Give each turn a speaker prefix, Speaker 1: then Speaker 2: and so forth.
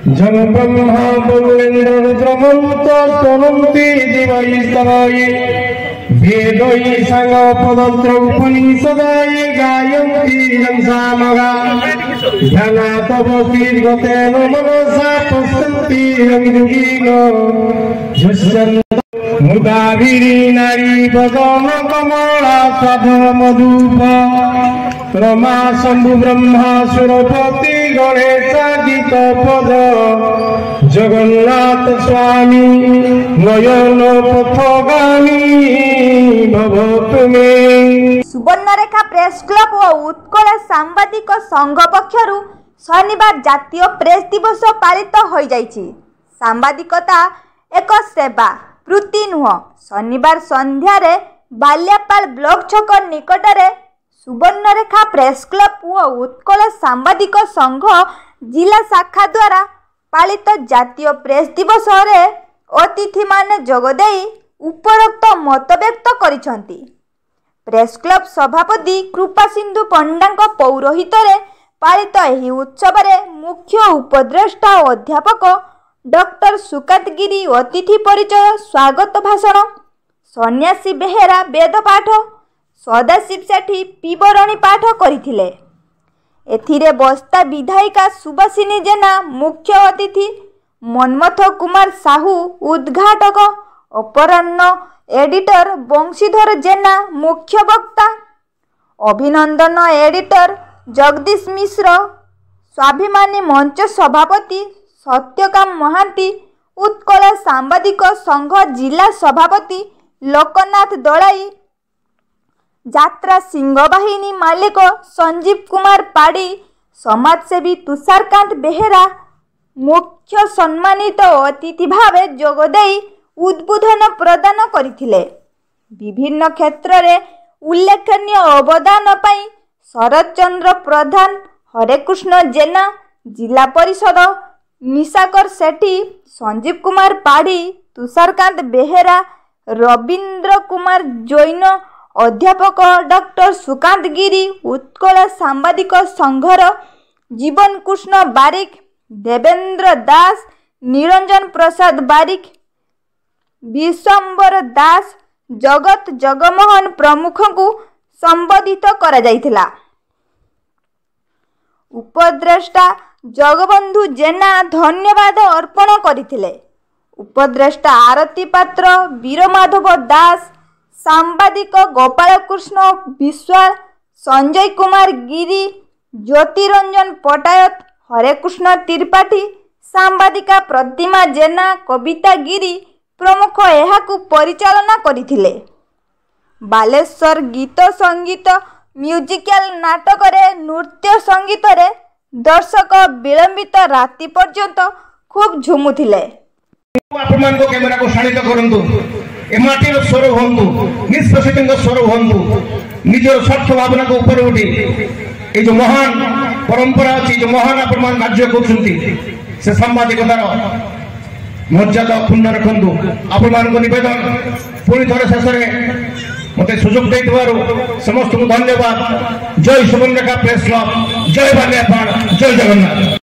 Speaker 1: जन ब्रह्मा बलेन्द्र रुद्रमंत स्तनन्ति दिवैस्तराय वेदै सांग पदत्र उपनिषदाय गायन्ति जनसामगा ध्यानातवस्तिर्गतेन मनसा पश्यन्ति रंगयुगीनो मुदाभिरी नारी बदन कमला साधन मधुप रमा शंभु ब्रह्मा सुरपति गणेशादित पद जगन्नाथ स्वामी नयन पथगामी भव तुमे।
Speaker 2: सुवर्णरेखा प्रेस क्लब और उत्कल सांबादिक संघ पक्षरु शनिवार जातीय प्रेस दिवस पालित हो जाइछि। सांबादिकता एक सेवा वृत्ति नुह। शनिवार संध्यारे बाल्यापाल ब्लॉक छक निकटरे सुवर्णरेखा प्रेस क्लब और उत्कल सांबादिक संघ जिला शाखा द्वारा पालित जातीय प्रेस दिवस रे अतिथि माने जोगदे उपरोक्त मत व्यक्त करिसंती। प्रेस क्लब सभापति कृपा सिंधु पंडा पौरोहित पालित एही उत्सव रे मुख्य उपद्रष्टा और अध्यापक डॉक्टर सुकांत गिरी अतिथि परिचय स्वागत भाषण सन्यासी बेहेरा वेद पाठ सदाशिव सेठी पिबरणी पाठ करथिले। एथिरे बस्ता विधायिका सुभाषिनी जेना मुख्य अतिथि मनमथ कुमार साहू उद्घाटक अपराह्न एडिटर बंशीधर जेना मुख्य वक्ता अभिनंदन एडिटर जगदीश मिश्र स्वाभिमानी मंच सभापति सत्यकाम महांती उत्कल सांबादिक संघ जिला सभापति लोकनाथ दलाई यात्रा सिंहबाहिनी मालिक संजीव कुमार पाड़ी समाजसेवी तुषारकांत बेहेरा मुख्य सम्मानित अतिथि भावे जोगदे उद्बोधन प्रदान करथिले। विभिन्न क्षेत्र रे उल्लेखनीय अवदान पाई शरद चंद्र प्रधान हरेकृष्ण जेना जिला परिषद निशाकर सेठी संजीव कुमार पाड़ी तुषारकांत बेहेरा रवींद्र कुमार जैन अध्यापक डॉक्टर सुकांत गिरी उत्कल सांबादिक संघर जीवन कृष्ण बारिक देवेंद्र दास निरंजन प्रसाद बारिक विश्वंबर दास जगत जगमोहन प्रमुख को संबोधित करा जायथिला। उपद्रष्टा जगबंधु जेना धन्यवाद अर्पण करथिले। उपद्रष्टा आरती पात्र वीरमाधव दास सांबादिक गोपाल कृष्ण विश्वाल संजय कुमार गिरी ज्योतिरंजन पटायत हरेकृष्ण त्रिपाठी सांबादिका प्रतिमा जेना कविता गिरी प्रमुख एहाकु परिचालना करथिले। बालेश्वर गीत संगीत म्यूजिकल नाटक रे नृत्य संगीत रे दर्शक विलंबित राति पर्यंत खूब झुमुथिले।
Speaker 1: आपण को कैमरा को शाणित करंतु ए माटीर स्वर होंतु निष्पक्षित स्वर होंतु निजर स्वार्थ भावना को ऊपर उठी ए जो महान परंपरा अछि जो महान आपण मान कार्य करछंती से सांबादिकतार मर्यादा अक्षुण्ण रखंतु। आपण मान को निवेदन पुणी थोड़े शेष में मते सुযোগ देइतबारु समस्त को धन्यवाद। जय सुवर्णरेखा प्रेस क्लब जय बाल्यापाल जय जगन्नाथ।